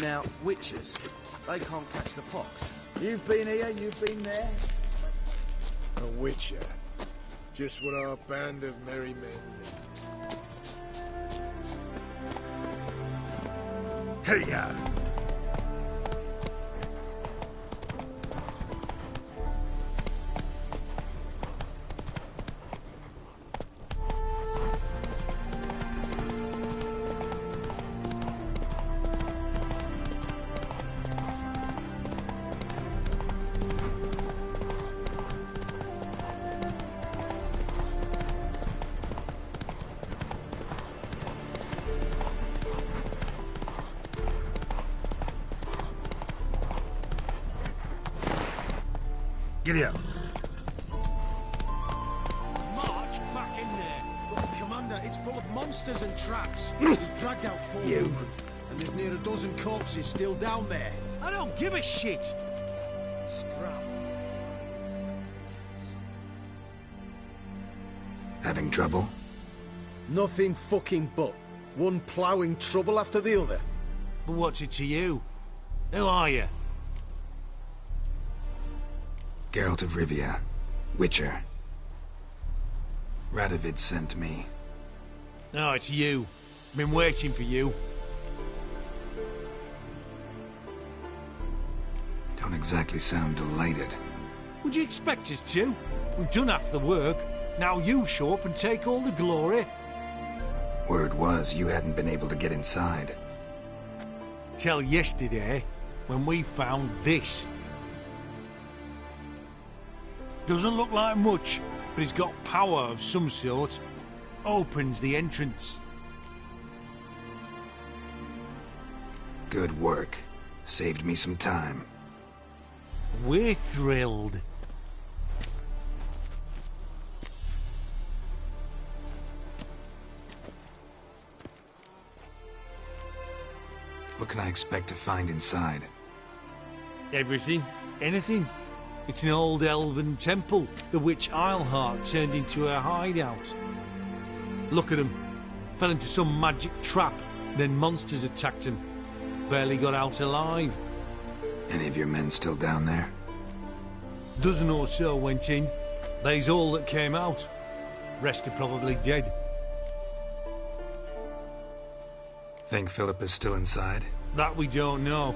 Now, witches, they can't catch the pox. You've been here, you've been there. A witcher. Just what our band of merry men need. Hey-ya! Get out. March back in there. But, Commander, it's full of monsters and traps. We've dragged out 400, and there's near a dozen corpses still down there. I don't give a shit. Scrap. Having trouble? Nothing fucking but. One ploughing trouble after the other. But what's it to you? Who are you? Geralt of Rivia, Witcher. Radovid sent me. No, it's you. Been waiting for you. Don't exactly sound delighted. Would you expect us to? We've done half the work. Now you show up and take all the glory. Word was you hadn't been able to get inside. Till yesterday, when we found this. Doesn't look like much, but it's got power of some sort. Opens the entrance. Good work. Saved me some time. We're thrilled. What can I expect to find inside? Everything, anything. It's an old elven temple, the witch Isleheart turned into a hideout. Look at him. Fell into some magic trap, then monsters attacked him. Barely got out alive. Any of your men still down there? Dozen or so went in. They's all that came out. Rest are probably dead. Think Philip is still inside? That we don't know.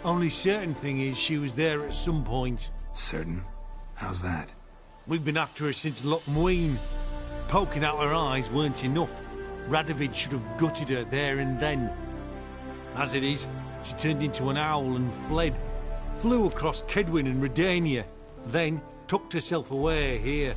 Only certain thing is she was there at some point. Certain? How's that? We've been after her since Lochmuin. Poking out her eyes weren't enough. Radovid should have gutted her there and then. As it is, she turned into an owl and fled. Flew across Kedwin and Redania. Then tucked herself away here.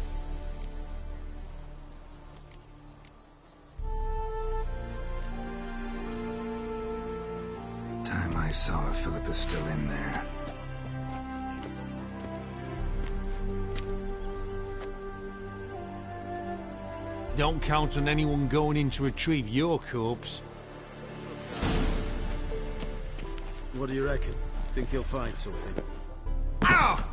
Time I saw her, Philip is still in there. Don't count on anyone going in to retrieve your corpse. What do you reckon? Think he'll find something? Ow!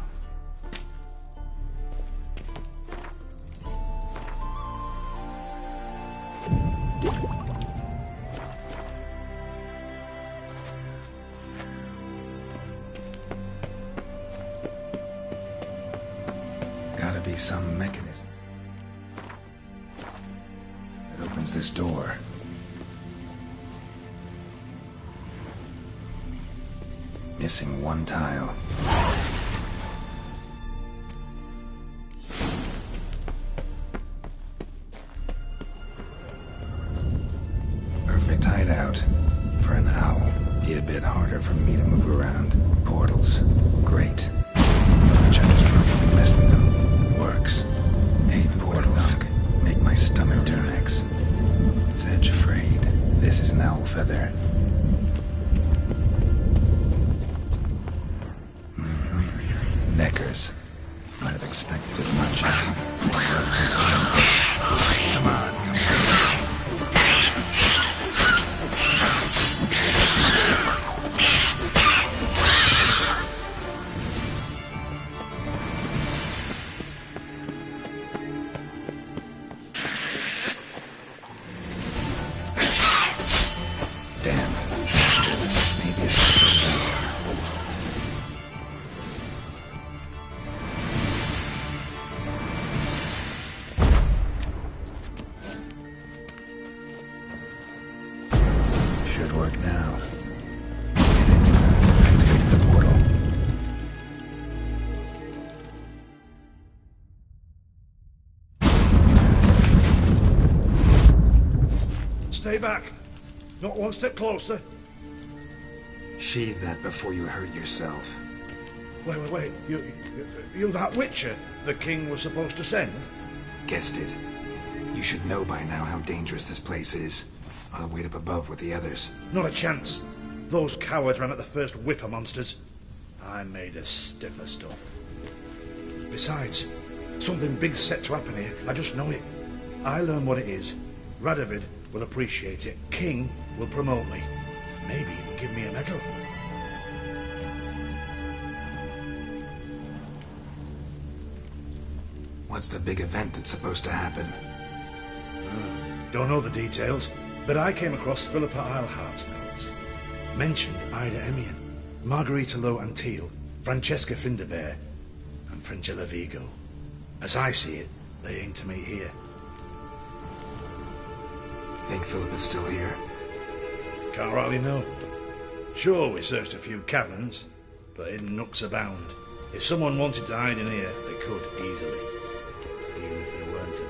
Gotta be some mechanism that opens this door. Missing one tile. Perfect hideout for an owl. Be a bit harder for me to move around. Portals. Great. Which I just probably messed with them. Works. Hate portals. Make my stomach turn X. It's edge afraid. This is an owl feather. NEKKERS. Might have expected as much. Come on, come on. Damn. Maybe it's Should work now. Get it. Activate the portal. Stay back. Not one step closer. Sheathe that before you hurt yourself. Wait. You that Witcher the king was supposed to send? Guessed it. You should know by now how dangerous this place is. I'll wait up above with the others. Not a chance. Those cowards ran at the first whiff of monsters. I'm made of stiffer stuff. Besides, something big's set to happen here. I just know it. I learn what it is. Radovid will appreciate it. King will promote me. Maybe even give me a medal. What's the big event that's supposed to happen? Don't know the details, but I came across Philippa Eilhart's notes. Mentioned Ida Emian, Margarita Lo Antille, Francesca Finderbear, and Frangella Vigo. As I see it, they aim to meet here. Think Philippa's still here? Can't rightly know. Sure, we searched a few caverns, but hidden nooks abound. If someone wanted to hide in here, they could easily. Even if there weren't an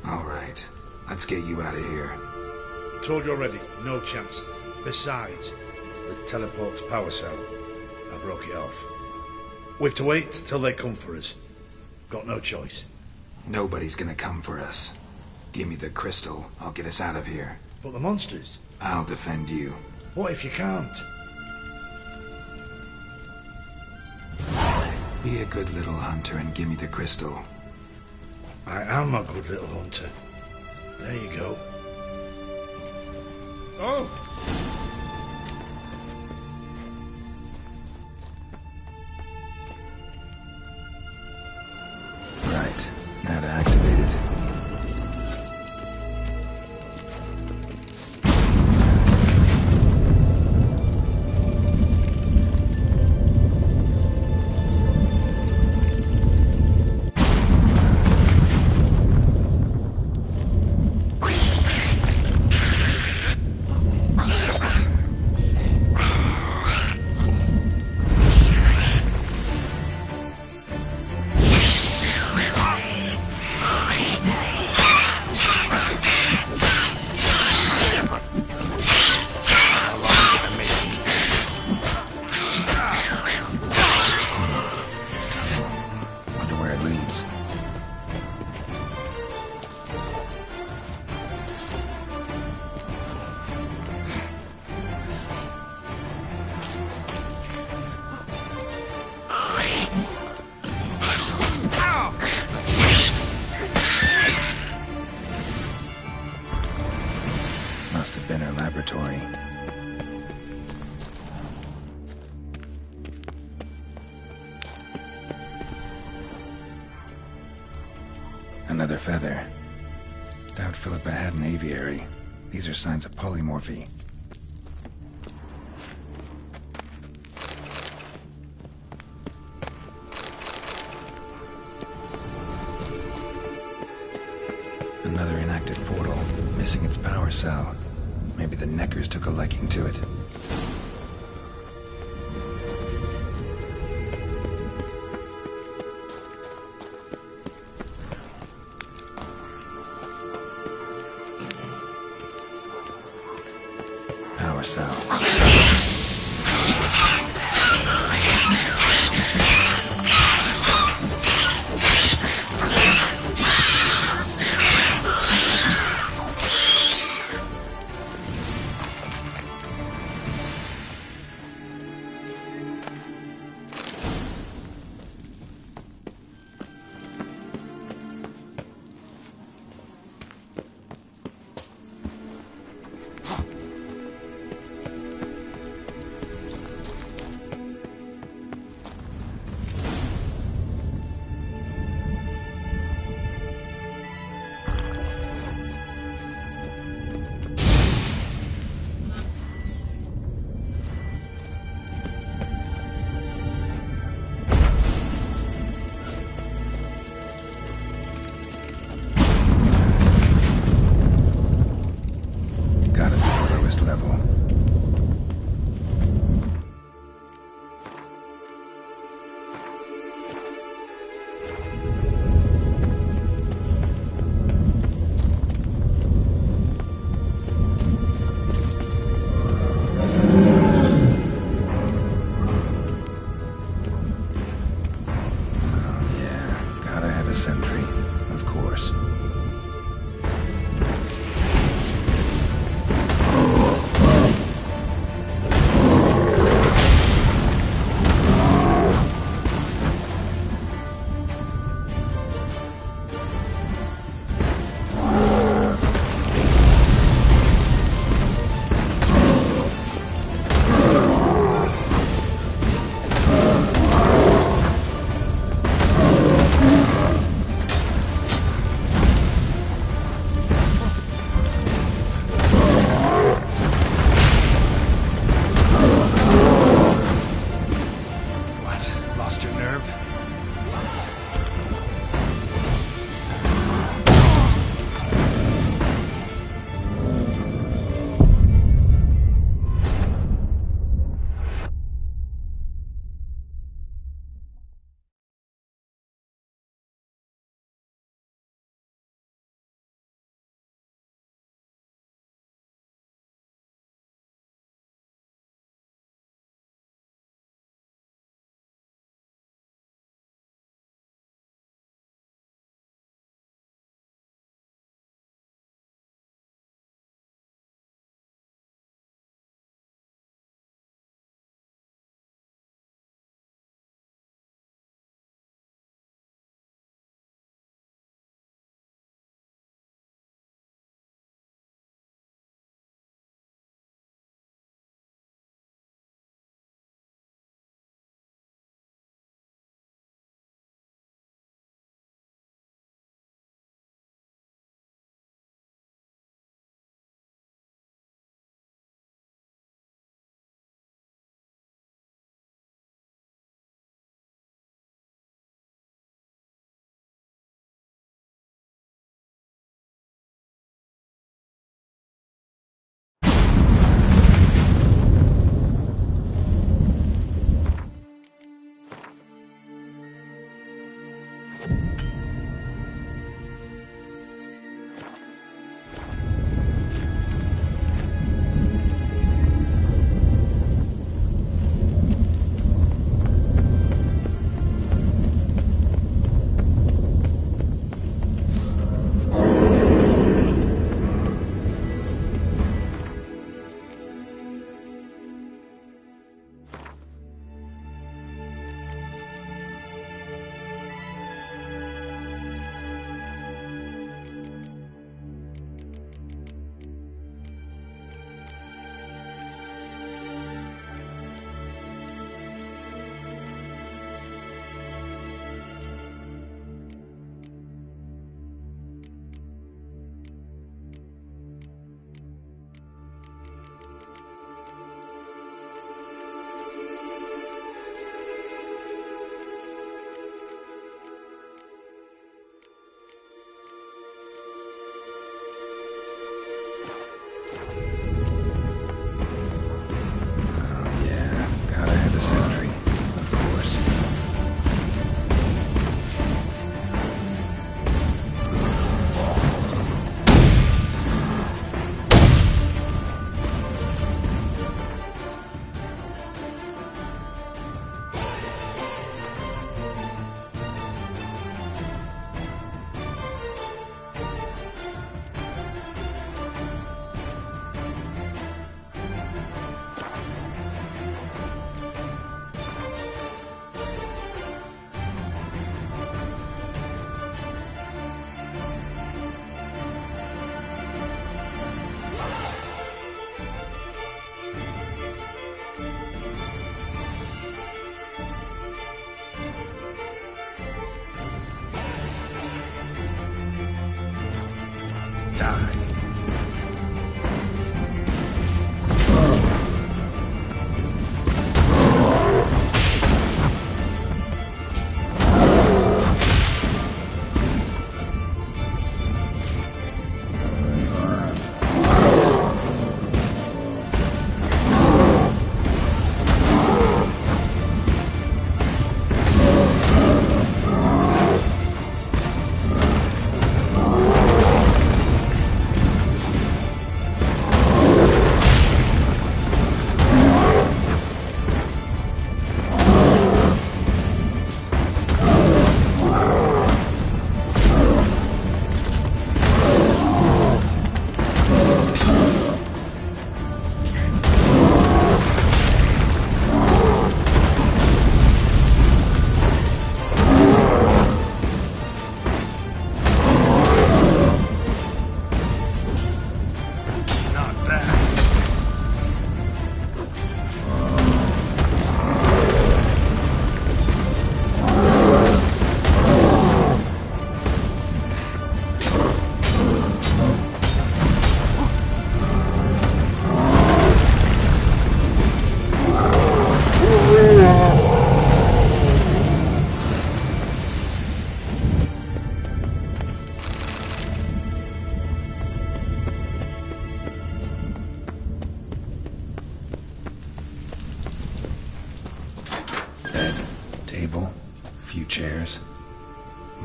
owl. All right. Let's get you out of here. Told you already, no chance. Besides, the teleport's power cell. I broke it off. We've to wait till they come for us. Got no choice. Nobody's gonna come for us. Give me the crystal. I'll get us out of here. But the monsters? I'll defend you. What if you can't? Be a good little hunter and give me the crystal. I am a good little hunter. There you go. Oh! Right. Now to activate it. Must have been her laboratory. Another feather. Doubt Philippa had an aviary. These are signs of polymorphy. Another inactive portal, missing its power cell. Maybe the NEKKERS took a liking to it. Power cell.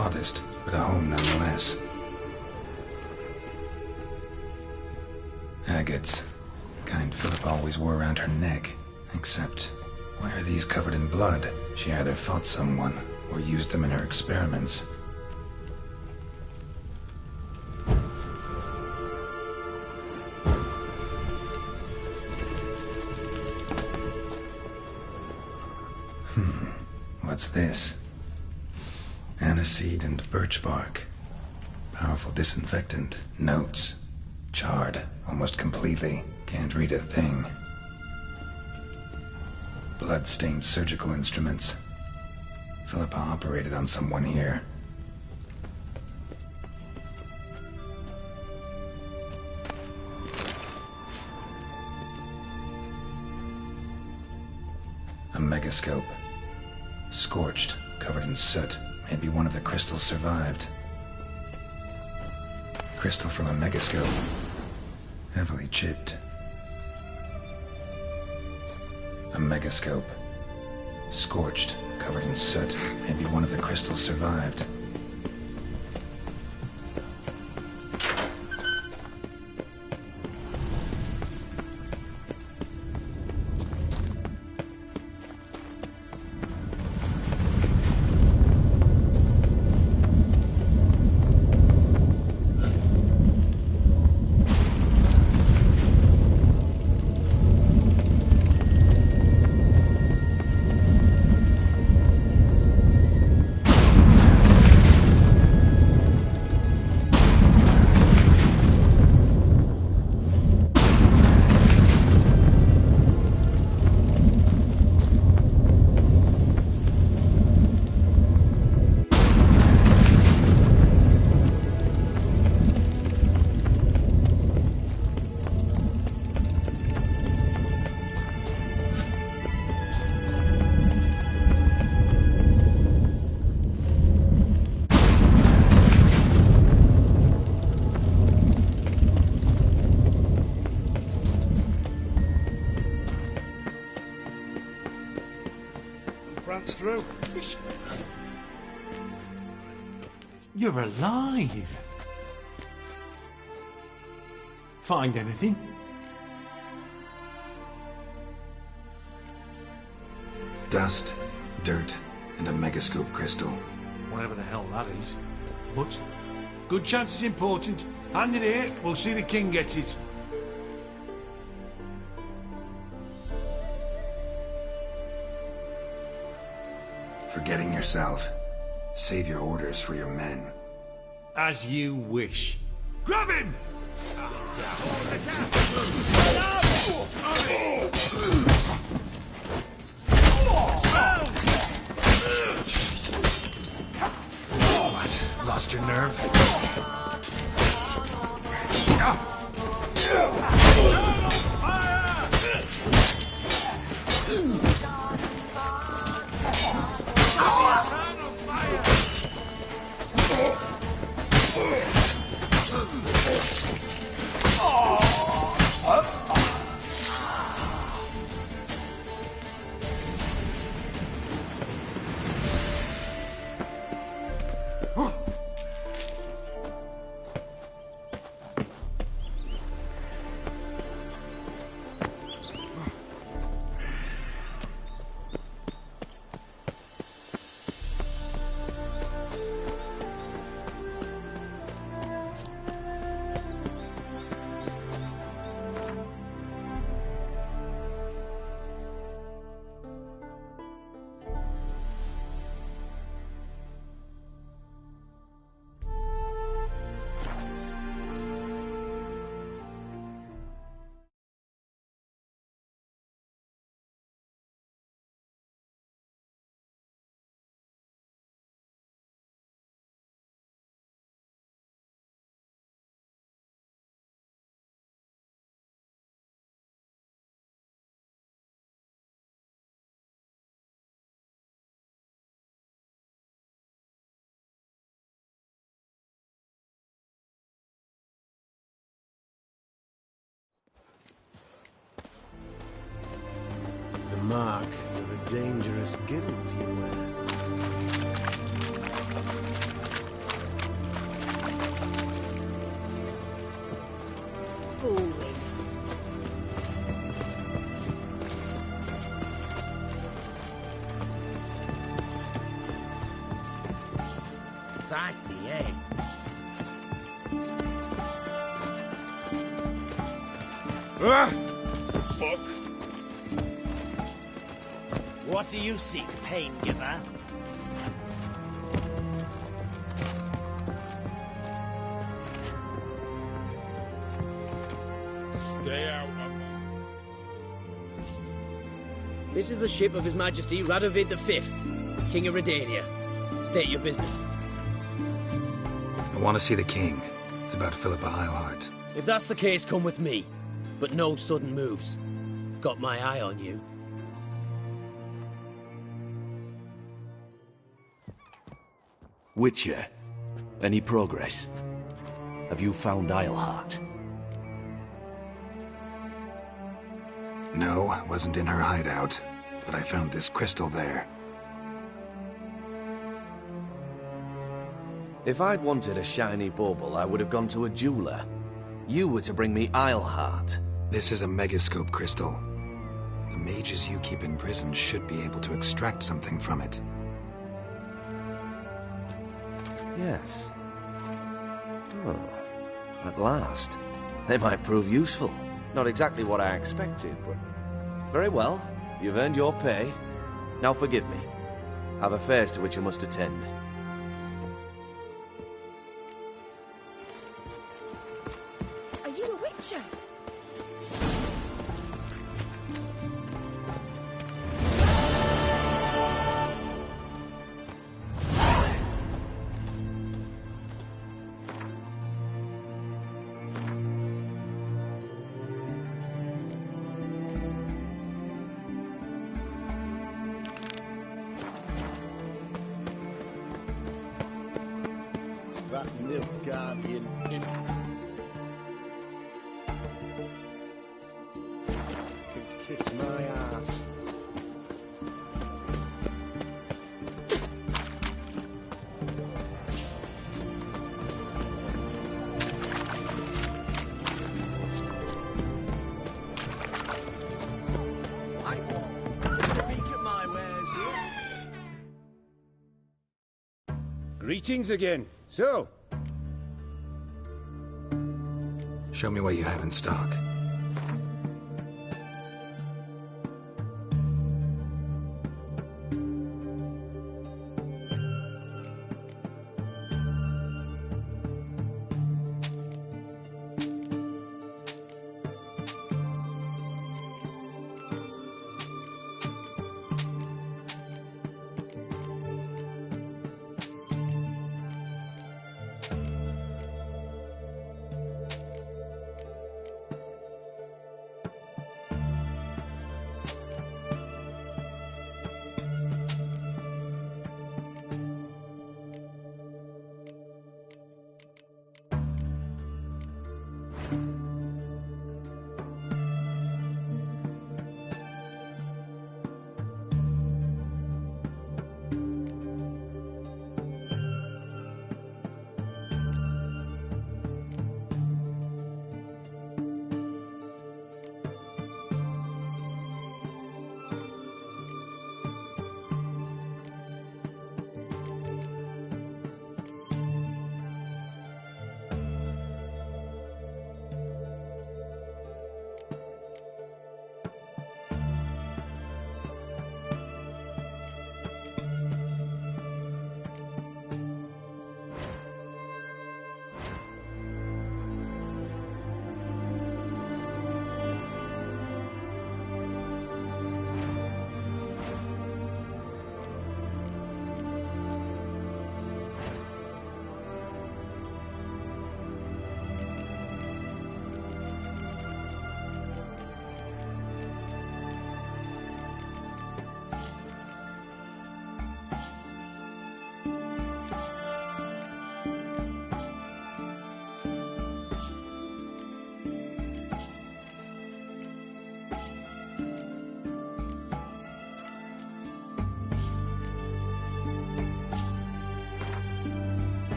Modest, but a home nonetheless. Agates. The kind Philip always wore around her neck. Except, why are these covered in blood? She either fought someone, or used them in her experiments. What's this? Aniseed and birch bark. Powerful disinfectant. Notes. Charred, almost completely. Can't read a thing. Blood-stained surgical instruments. Philippa operated on someone here. A megascope. Scorched, covered in soot. Maybe one of the crystals survived. Crystal from a megascope. Heavily chipped. A megascope. Scorched, covered in soot. Maybe one of the crystals survived. France through. You're alive. Find anything? Dust, dirt, and a megascope crystal. Whatever the hell that is. But good chance is important. Hand it here, we'll see the king gets it. Forgetting yourself. Save your orders for your men. As you wish. Grab him! What? Lost your nerve? The mark of a dangerous guild you wear. Fuck. What do you seek, pain giver? Stay out of my... This is the ship of His Majesty Radovid V, King of Redania. State your business. I want to see the king. It's about Philippa Eilhart. If that's the case, come with me. But no sudden moves. Got my eye on you. Witcher, any progress? Have you found Eilhart? No, wasn't in her hideout. But I found this crystal there. If I'd wanted a shiny bauble, I would have gone to a jeweler. You were to bring me Eilhart. This is a megascope crystal. The mages you keep in prison should be able to extract something from it. Yes. Oh, at last. They might prove useful. Not exactly what I expected, but... Very well. You've earned your pay. Now forgive me. I've affairs to which I must attend. Are you a witcher? That Nilfgaardian imp can kiss my ass. Take a peek at my wares here. Greetings again. So, Show me what you have in stock.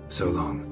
So long.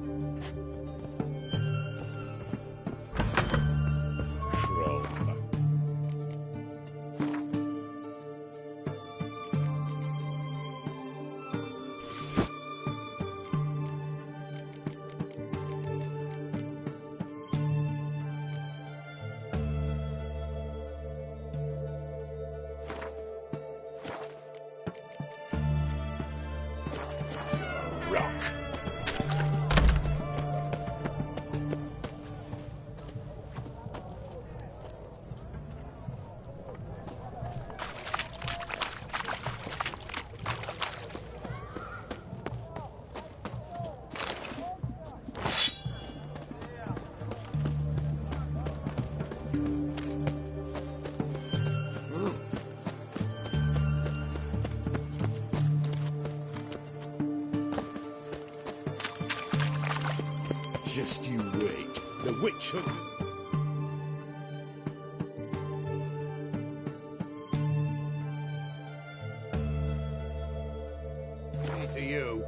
Just you wait. The witch hunter. Hey to you.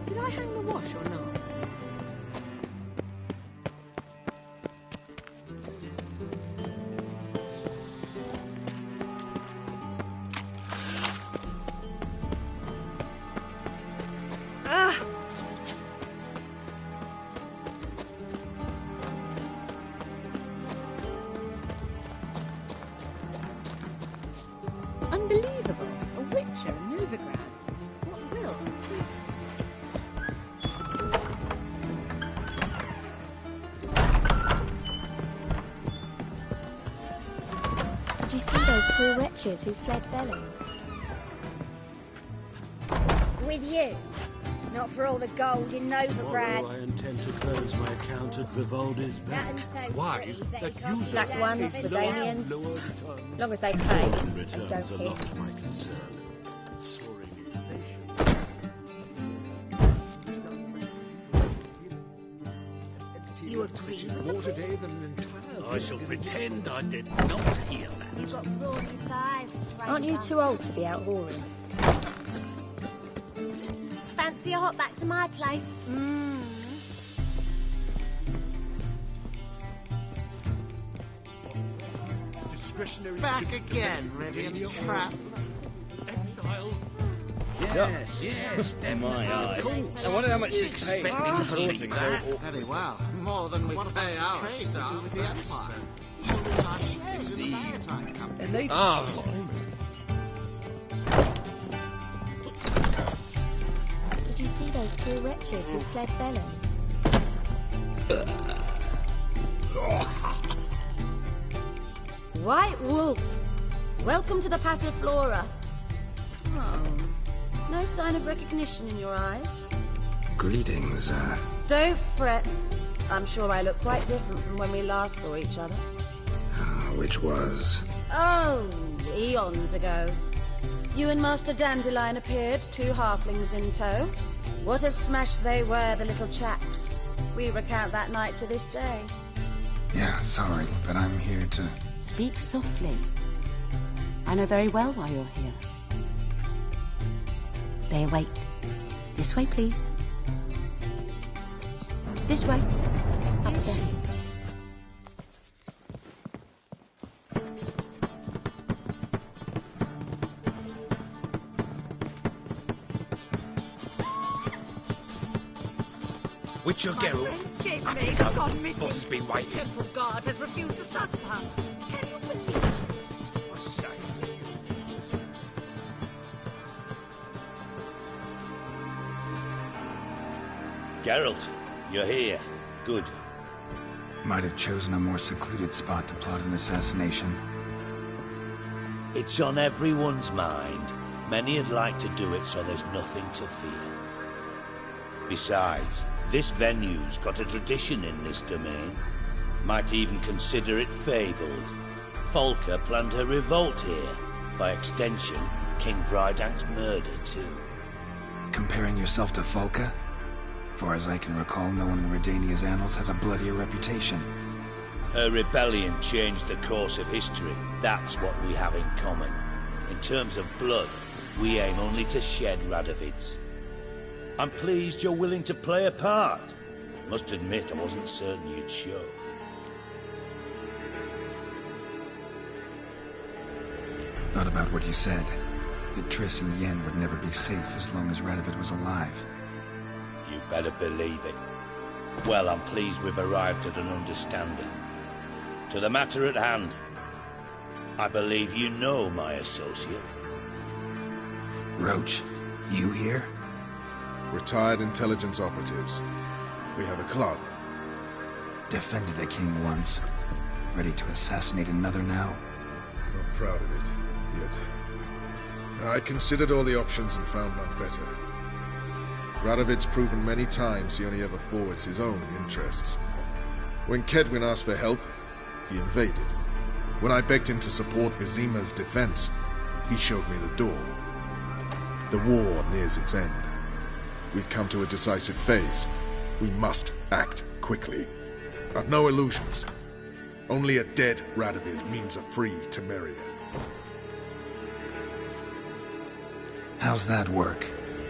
Did I hang the wash or not? Unbelievable. A witcher in Novigrad. What will? Did you see those poor wretches who fled Velen? With you. Not for all the gold in Novigrad. I intend to close my account at Vivaldi's bank. Wise that user Black ones, Redanians. As long as they pay, they don't hit. Not my concern. Soaring inflation. You agree with More today than an entire. I shall pretend I did not hear that. You've got broad thighs, stranger. Aren't you too old to be out whoring? Fancy a hop back to my place? Discretionary. Back again, Rivian Trap. Exile. Yes. My eye. I wonder how much you pay for importing so Very well. More than we pay our staff with the Empire. Shall lose our shares in the maritime company. And they. Did you see those poor wretches who fled Velen? White Wolf. Welcome to the Passiflora. Oh, no sign of recognition in your eyes. Greetings, Don't fret. I'm sure I look quite different from when we last saw each other. which was... Oh, eons ago. You and Master Dandelion appeared, 2 halflings in tow. What a smash they were, the little chaps. We recount that night to this day. Yeah, sorry, but I'm here to... Speak softly. I know very well why you're here. They await. This way, please. This way. Upstairs. Witcher Geralt. Jimmy has gone missing. Boss has been waiting. Temple guard has refused to suffer. Can you believe it? I say. Geralt, you're here. Good. Might have chosen a more secluded spot to plot an assassination. It's on everyone's mind. Many would like to do it, so there's nothing to fear. Besides, this venue's got a tradition in this domain. Might even consider it fabled. Folker planned her revolt here. By extension, King Vrydank's murder, too. Comparing yourself to Folka? Far as I can recall, no one in Redania's annals has a bloodier reputation. Her rebellion changed the course of history. That's what we have in common. In terms of blood, we aim only to shed Radovid's. I'm pleased you're willing to play a part. Must admit, I wasn't certain you'd show. Thought about what you said. That Triss and Yen would never be safe as long as Radovid was alive. You better believe it. Well, I'm pleased we've arrived at an understanding. To the matter at hand, I believe you know my associate. Roche, you here? Retired intelligence operatives. We have a club. Defended a king once. Ready to assassinate another now? Not proud of it, yet. I considered all the options and found none better. Radovid's proven many times he only ever forwards his own interests. When Kedwin asked for help, he invaded. When I begged him to support Vizima's defense, he showed me the door. The war nears its end. We've come to a decisive phase. We must act quickly. I've no illusions. Only a dead Radovid means a free Temeria. How's that work?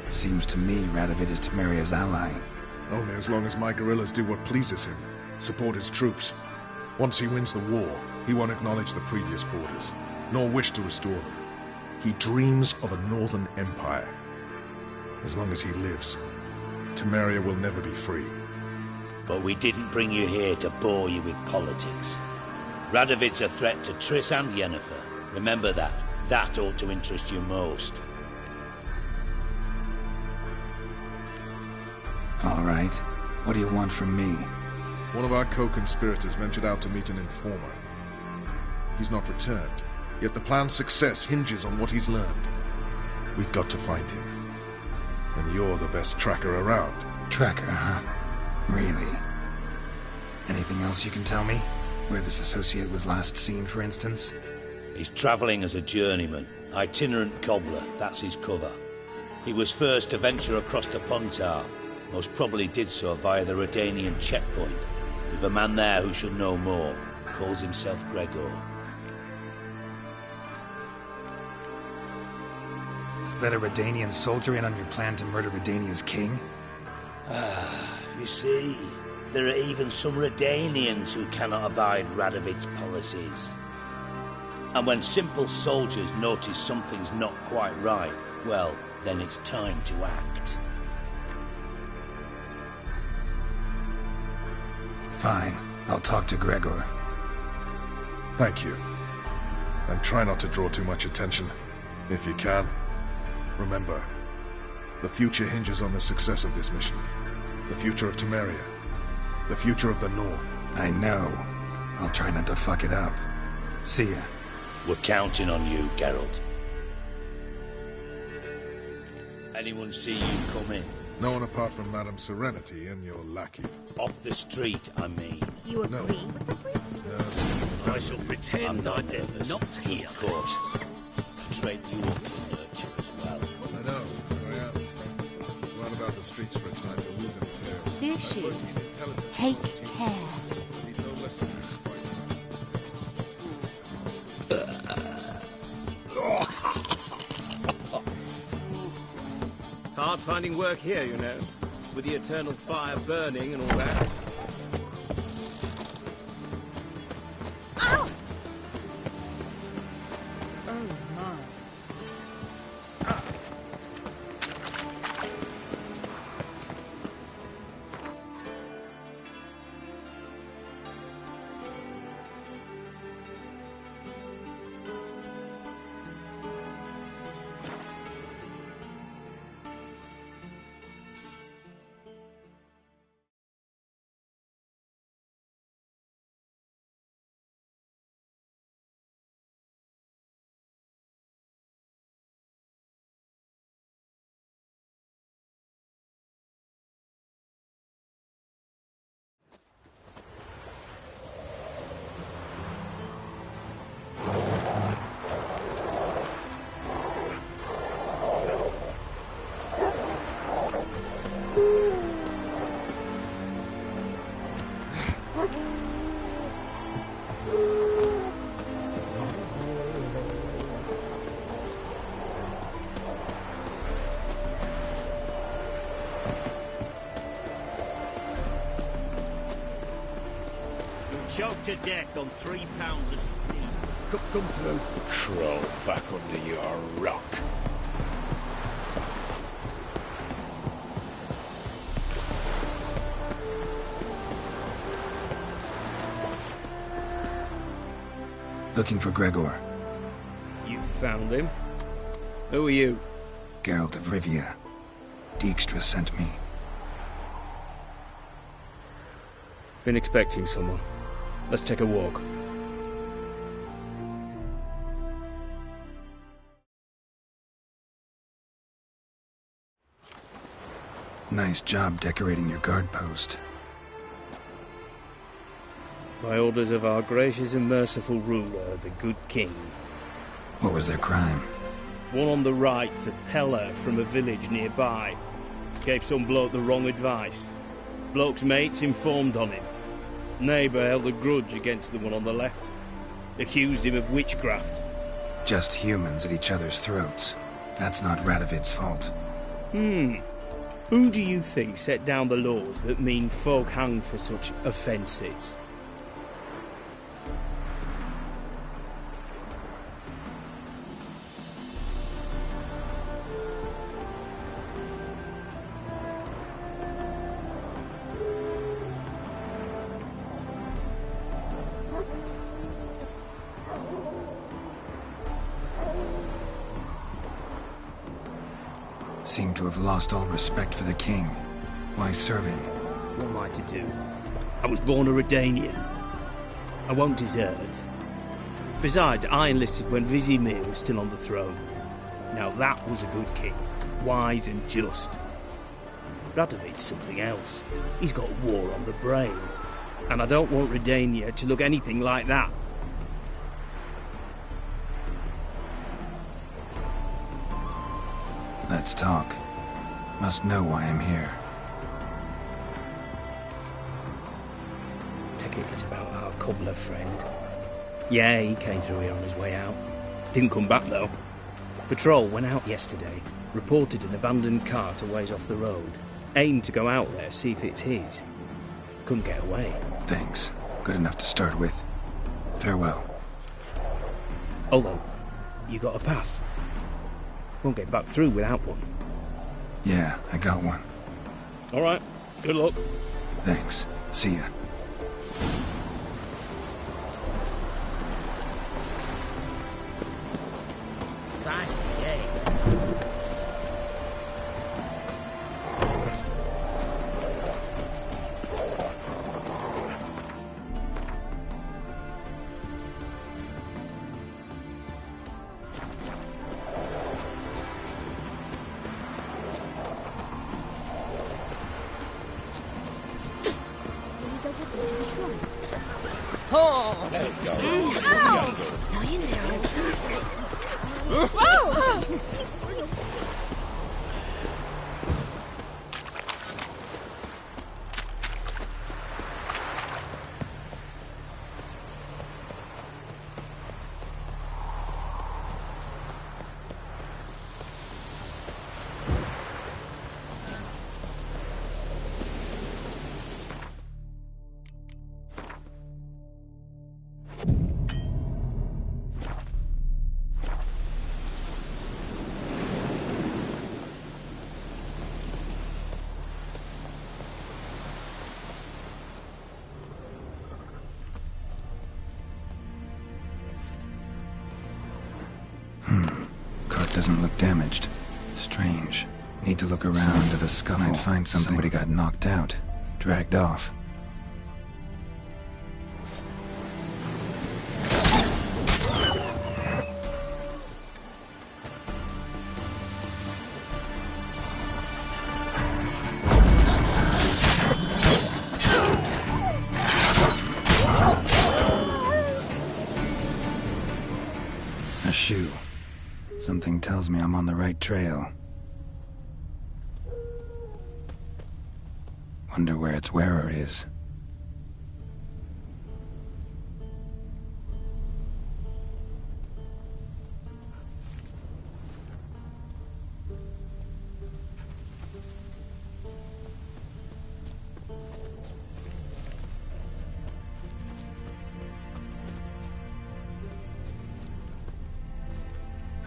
Seems to me Radovid is Temeria's ally. Only as long as my guerrillas do what pleases him. Support his troops. Once he wins the war, he won't acknowledge the previous borders, nor wish to restore them. He dreams of a northern empire. As long as he lives, Temeria will never be free. But we didn't bring you here to bore you with politics. Radovid's a threat to Triss and Yennefer. Remember that. That ought to interest you most. All right. What do you want from me? One of our co-conspirators ventured out to meet an informer. He's not returned, yet the plan's success hinges on what he's learned. We've got to find him. And you're the best tracker around. Tracker, huh? Really? Anything else you can tell me? Where this associate was last seen, for instance? He's travelling as a journeyman. Itinerant cobbler, that's his cover. He was first to venture across the Pontar. Most probably did so via the Redanian checkpoint. With a man there who should know more. Calls himself Gregor. Let a Redanian soldier in on your plan to murder Redania's king? You see, there are even some Redanians who cannot abide Radovid's policies. And when simple soldiers notice something's not quite right, well, then it's time to act. Fine. I'll talk to Gregor. Thank you. And try not to draw too much attention, if you can. Remember, the future hinges on the success of this mission. The future of Temeria. The future of the North. I know. I'll try not to fuck it up. See ya. We're counting on you, Geralt. Anyone see you come in? No one apart from Madame Serenity and your lackey. Off the street, I mean. You agree with the priest? I shall pretend I did not here. Of course. A trait you ought to nurture as well. I know, I am. Run about the streets for a time to lose any tales. Did she? Take care. Need no lessons in spite. Hard finding work here, you know, with the eternal fire burning and all that. choked to death on 3 pounds of steam. Come through. Crawl back under your rock. Looking for Gregor. You found him? Who are you? Geralt of Rivia. Dijkstra sent me. Been expecting someone. Let's take a walk. Nice job decorating your guard post. By orders of our gracious and merciful ruler, the good king. What was their crime? One on the right, a peller from a village nearby. Gave some bloke the wrong advice. Bloke's mates informed on him. Neighbour held a grudge against the one on the left. Accused him of witchcraft. Just humans at each other's throats. That's not Radovid's fault. Who do you think set down the laws that mean folk hanged for such offences? Seem to have lost all respect for the king. Why serve him? What am I to do? I was born a Redanian. I won't desert. Besides, I enlisted when Vizimir was still on the throne. Now that was a good king. Wise and just. Radovid's something else. He's got war on the brain. And I don't want Redania to look anything like that. Let's talk. Must know why I'm here. Take it it's about our cobbler friend. Yeah, he came through here on his way out. Didn't come back, though. Patrol went out yesterday, reported an abandoned cart a ways off the road. Aimed to go out there, see if it's his. Couldn't get away. Thanks. Good enough to start with. Farewell. Hold on. You got a pass? Won't get back through without one. Yeah, I got one. All right. Good luck. Thanks. See ya. Doesn't look damaged. Strange. Need to look around at a scuffle. Might find something. Somebody got knocked out. Dragged off. A shoe. Something tells me I'm on the right trail. Wonder where its wearer is.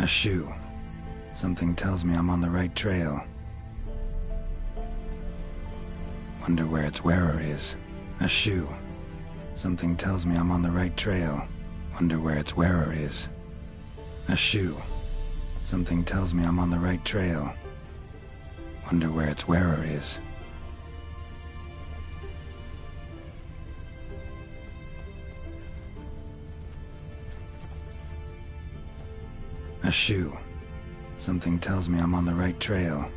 shoe. Something tells me I'm on the right trail. Wonder where its wearer is. A shoe. Something tells me I'm on the right trail. Wonder where its wearer is. A shoe. Something tells me I'm on the right trail. Wonder where its wearer is. A shoe. Something tells me I'm on the right trail.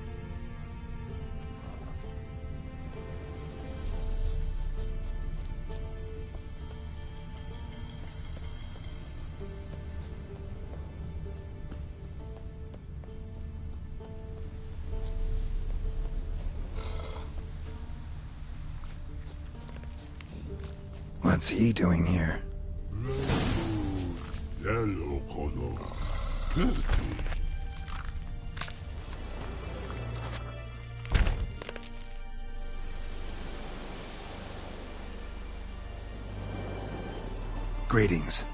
What's he doing here? Greetings.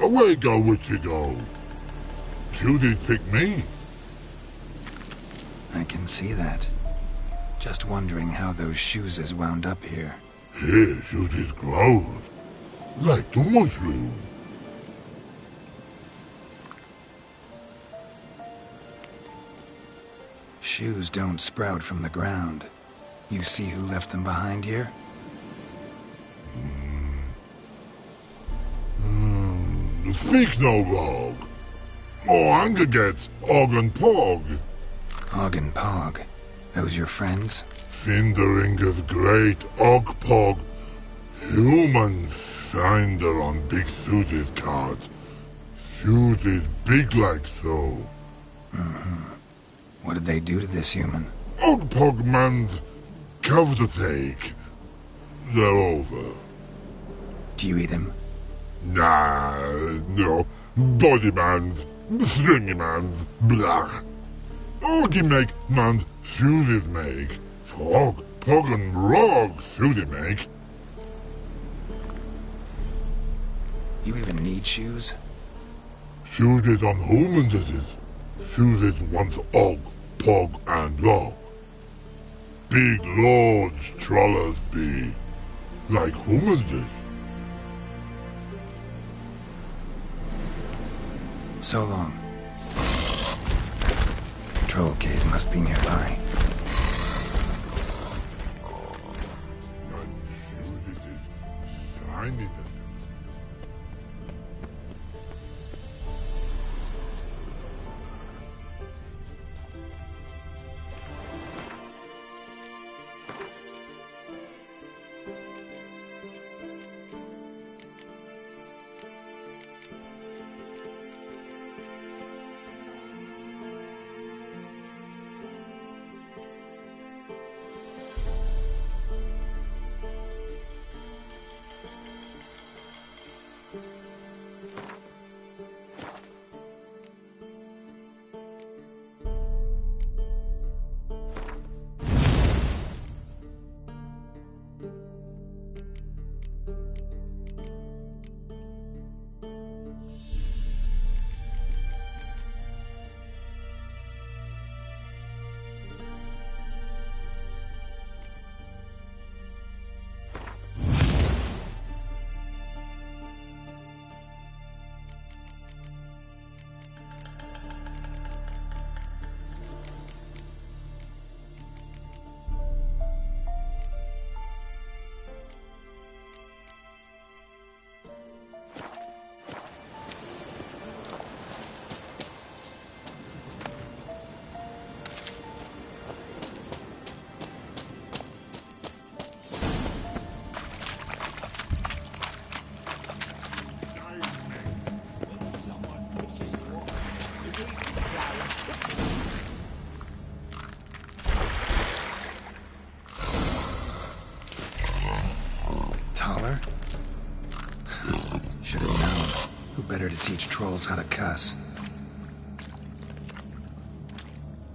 Away go with you go. You did pick me. I can see that. Just wondering how those shoes has wound up here. Here you did grow. Like the mushroom. Shoes don't sprout from the ground. You see who left them behind here? Speak no rogue. More anger gets Og and Pog. Og and Pog. Those your friends? Finderinger's great Og Pog. Human finder on big suited cards. Suited big like so. What did they do to this human? Og Pog man's cover to take. They're over. Do you eat him? Nah, no. Body man's, stringy man's, blah. Oggy make man's suited make. Frog, Pog and Rog suited make. You even need shoes? Suited on humans is it. Suited once Og, Pog and Rog. Big lords trollers be. Like humans is. So long. Troll cave must be nearby. Should have known. Who better to teach trolls how to cuss?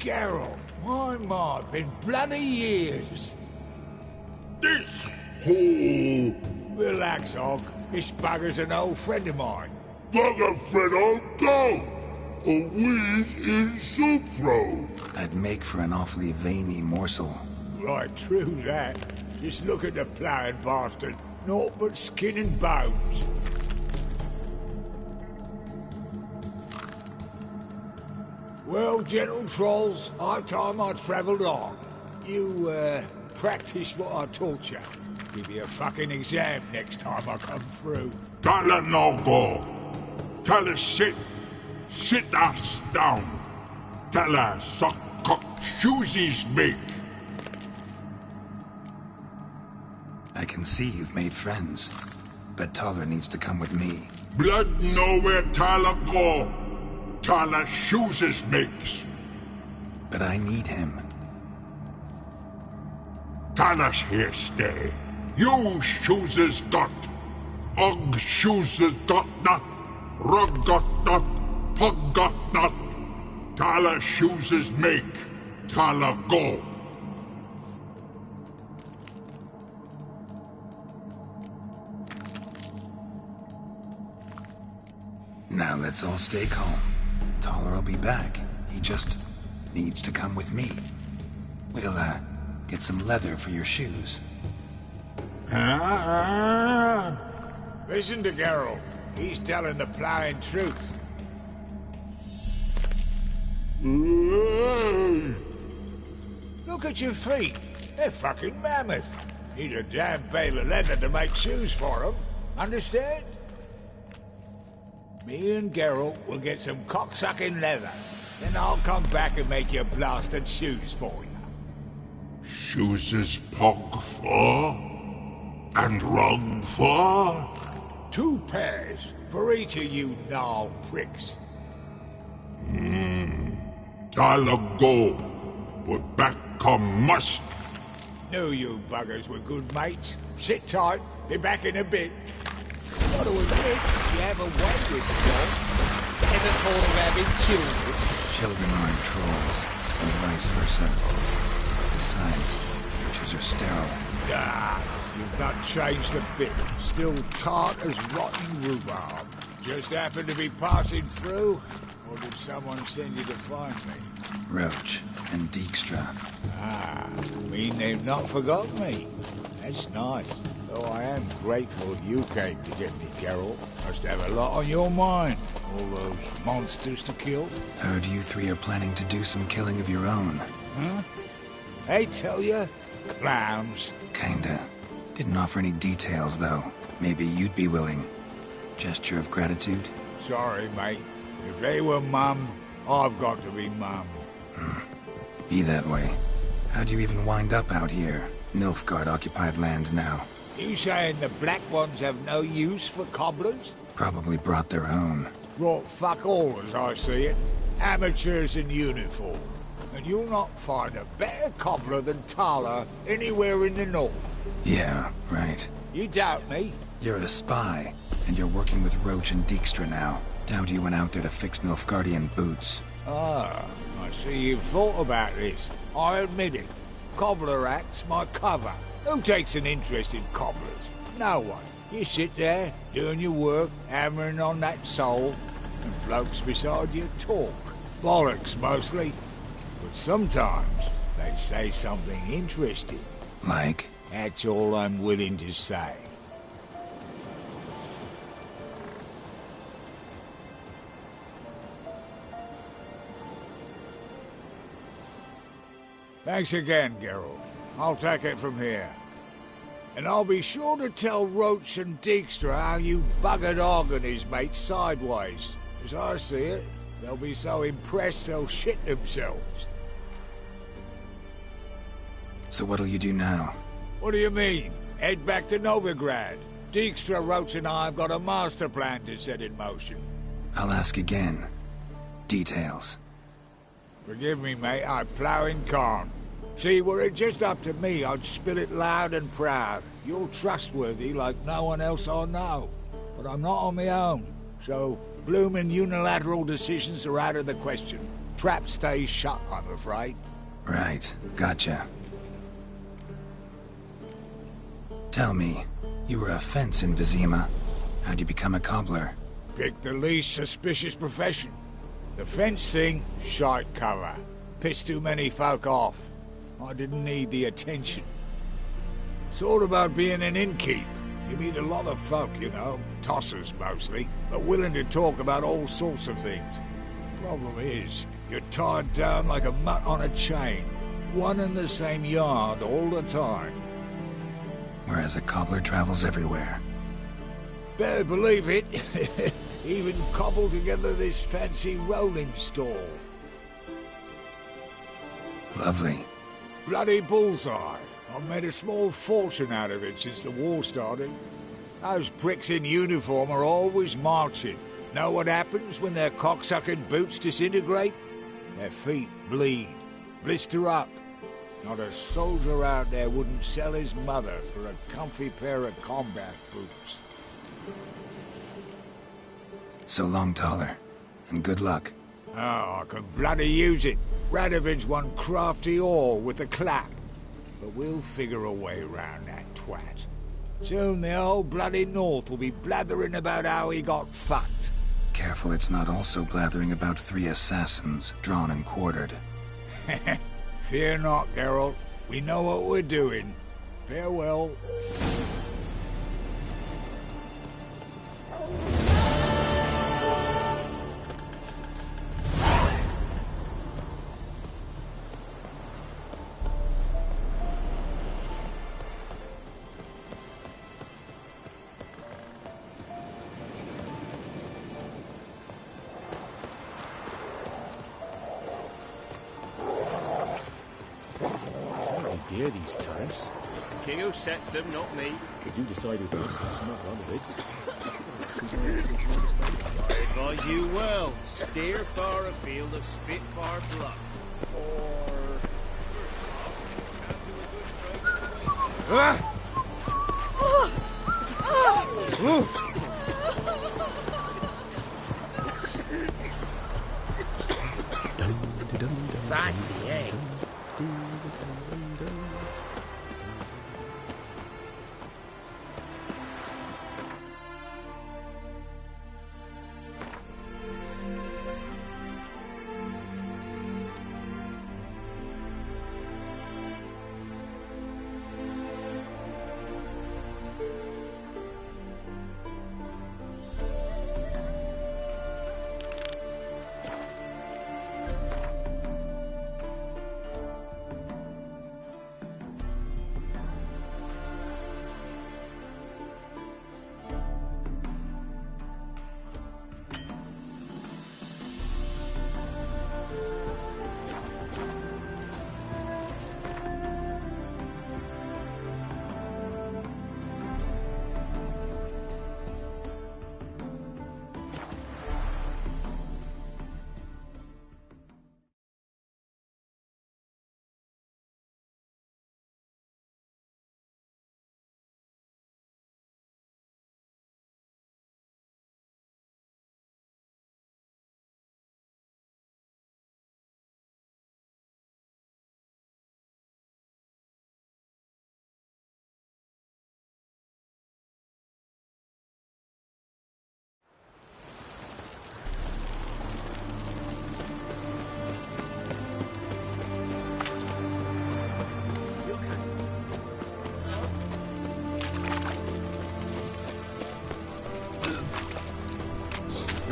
Geralt, my mod, been bloody years. This hole. Relax, Og. This bugger's an old friend of mine. bugger Fredo go! A wheeze in soup throw. I'd make for an awfully veiny morsel. Right, true that. Just look at the ploughing bastard. Naught but skin and bones. Well, gentle trolls, high time I travelled on. You, practice what I taught you. Give you a fucking exam next time I come through. Can't let no go. Tell her sit. Sit ass down. Tell her suck cock shoesies make. I can see you've made friends, but Taller needs to come with me. Blood nowhere Taller go. Taller shoeses makes. But I need him. Taller's here stay. You shoeses got. Og shoeses got not. Rug got not. Pug got not. Taller shoeses make. Taller go. Now let's all stay calm. Taller will be back. He just needs to come with me. We'll, get some leather for your shoes. Listen to Geralt. He's telling the ploughing truth. Look at your feet. They're fucking mammoth. Need a damn bale of leather to make shoes for them. Understand? Me and Geralt will get some cocksucking leather. Then I'll come back and make your blasted shoes for you. Shoeses pog for? And rug for? 2 pairs for each of you gnarl pricks. Taller go. But back come must. Knew you buggers were good mates. Sit tight. Be back in a bit. Got to admit, you have a way with the dog. Ever thought of having children? Children aren't trolls, and vice versa. Besides, witches are sterile. Ah, you've not changed a bit. Still tart as rotten rhubarb. Just happened to be passing through? Or did someone send you to find me? Roche and Dijkstra. Ah, mean they've not forgotten me. That's nice. Though I am grateful you came to get me, Geralt. Must have a lot on your mind. All those monsters to kill. Heard you 3 are planning to do some killing of your own. Huh? They tell you? Clowns. Kinda. Didn't offer any details, though. Maybe you'd be willing. Gesture of gratitude? Sorry, mate. If they were mum, I've got to be mum. Be that way. How'd you even wind up out here? Nilfgaard-occupied land now. You saying the black ones have no use for cobblers? Probably brought their own. Brought fuck all, as I see it. Amateurs in uniform. And you'll not find a better cobbler than Tala anywhere in the north. Yeah, right. You doubt me? You're a spy, and you're working with Roche and Dijkstra now. Doubt you went out there to fix Nilfgaardian boots. Ah, I see you've thought about this. I admit it. Cobbler act's my cover. Who takes an interest in cobblers? No one. You sit there, doing your work, hammering on that sole, and blokes beside you talk. Bollocks, mostly. But sometimes they say something interesting. Like? That's all I'm willing to say. Thanks again, Geralt. I'll take it from here. And I'll be sure to tell Roche and Dijkstra how you buggered Og and his mates sideways. As I see it, they'll be so impressed they'll shit themselves. So what'll you do now? What do you mean? Head back to Novigrad. Dijkstra, Roche and I have got a master plan to set in motion. I'll ask again. Details. Forgive me, mate, I plough in corn. See, were it just up to me, I'd spill it loud and proud. You're trustworthy like no one else I know. But I'm not on my own. So, bloomin' unilateral decisions are out of the question. Trap stays shut, I'm afraid. Right, gotcha. Tell me, you were a fence in Vizima. How'd you become a cobbler? Pick the least suspicious profession. The fence thing, shite cover. Pissed too many folk off. I didn't need the attention. Sort about being an innkeep. You meet a lot of folk, you know, tossers mostly, but willing to talk about all sorts of things. Problem is, you're tied down like a mutt on a chain. One and the same yard all the time. Whereas a cobbler travels everywhere. Better believe it. Even cobbled together this fancy rolling stall. Lovely. Bloody bullseye. I've made a small fortune out of it since the war started. Those pricks in uniform are always marching. Know what happens when their cocksucking boots disintegrate? Their feet bleed, blister up. Not a soldier out there wouldn't sell his mother for a comfy pair of combat boots. So long, Taller, and good luck. Oh, I can bloody use it. Radovid's one crafty all with a clap. But we'll figure a way around that twat. Soon the whole bloody North will be blathering about how he got fucked. Careful it's not also blathering about 3 assassins, drawn and quartered. Fear not, Geralt. We know what we're doing. Farewell. Dear these tariffs. It's the king who sets them, not me. If you decided this, it's not none of it. I advise you well. Steer far afield of Spitfire Bluff. Or... Feisty, eh?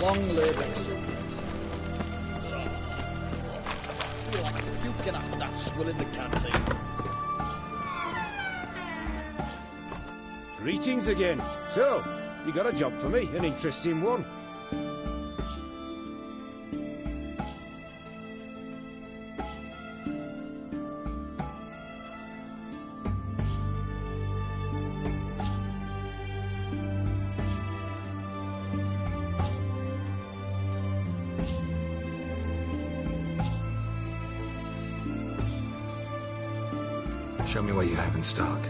Long live Exodus. I feel like puking after that swill in the canteen. Greetings again. So, you got a job for me, an interesting one. Show me what you have in stock.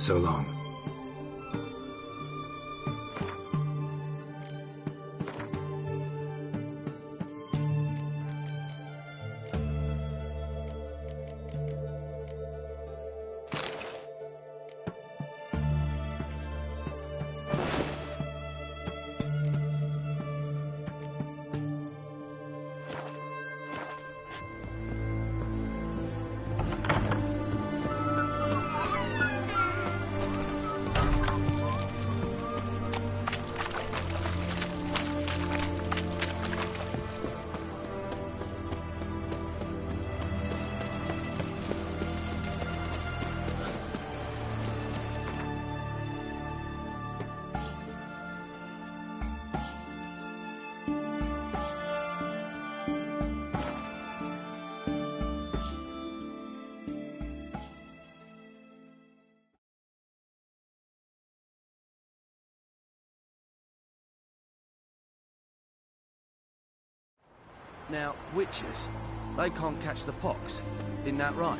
So long. Now, witches, they can't catch the pox. Isn't that right?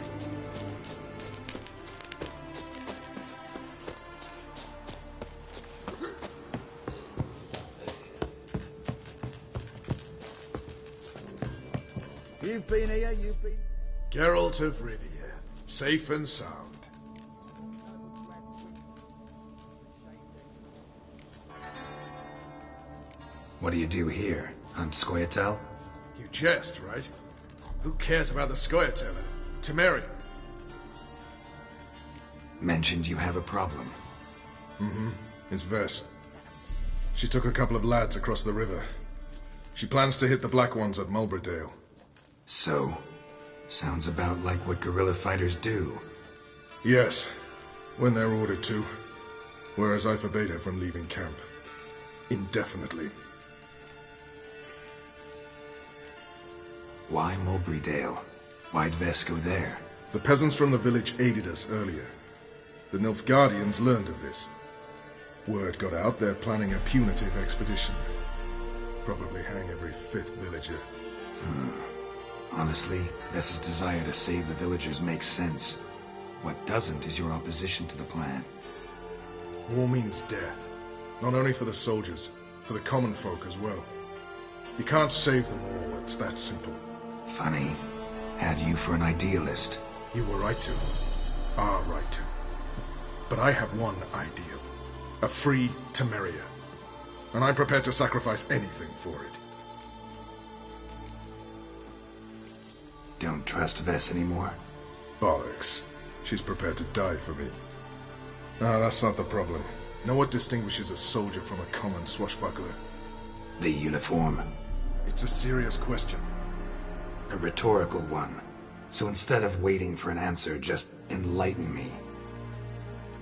You've been here, you've been... Geralt of Rivia, safe and sound. What do you do here? Hunt Scoia'tael? You jest, right? Who cares about the Scoia'tael? Temerian. Mentioned you have a problem. Mm-hmm. It's Vess. She took a couple of lads across the river. She plans to hit the Black Ones at Mulberydale. So, sounds about like what guerrilla fighters do. Yes, when they're ordered to. Whereas I forbade her from leaving camp. Indefinitely. Why Mulberydale? Why'd Vess go there? The peasants from the village aided us earlier. The Nilfgaardians learned of this. Word got out they're planning a punitive expedition. Probably hang every 5th villager. Honestly, Vess's desire to save the villagers makes sense. What doesn't is your opposition to the plan. War means death. Not only for the soldiers, for the common folk as well. You can't save them all, it's that simple. Funny. Had you for an idealist. You were right to. Are right to. But I have one ideal. A free Temeria. And I'm prepared to sacrifice anything for it. Don't trust Vess anymore? Bollocks. She's prepared to die for me. No, that's not the problem. Know what distinguishes a soldier from a common swashbuckler? The uniform. It's a serious question. A rhetorical one. So instead of waiting for an answer, just enlighten me.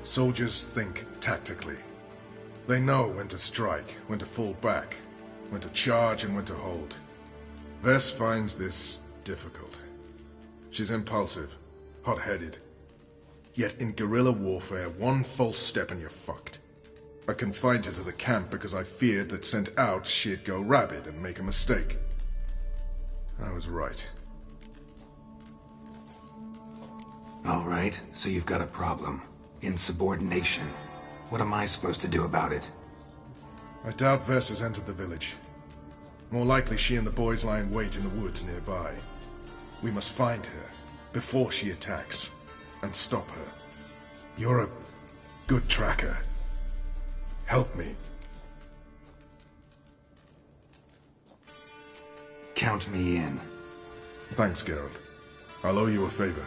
Soldiers think tactically. They know when to strike, when to fall back, when to charge and when to hold. Vess finds this difficult. She's impulsive, hot-headed. Yet in guerrilla warfare, one false step and you're fucked. I confined her to the camp because I feared that sent out she'd go rabid and make a mistake. I was right. All right, so you've got a problem. Insubordination. What am I supposed to do about it? I doubt Vess has entered the village. More likely she and the boys lie in wait in the woods nearby. We must find her before she attacks and stop her. You're a good tracker. Help me. Count me in. Thanks, Geralt. I'll owe you a favor.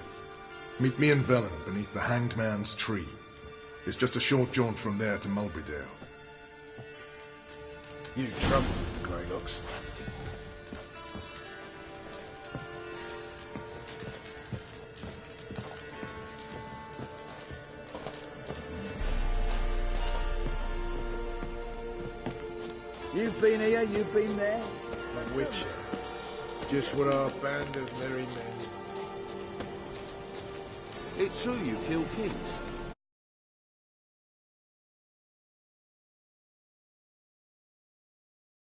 Meet me in Velen beneath the Hanged Man's tree. It's just a short jaunt from there to Mulberydale. You trouble with the Greylocks. You've been here, you've been there. A witcher. Just what our band of merry men. It's true you kill kings.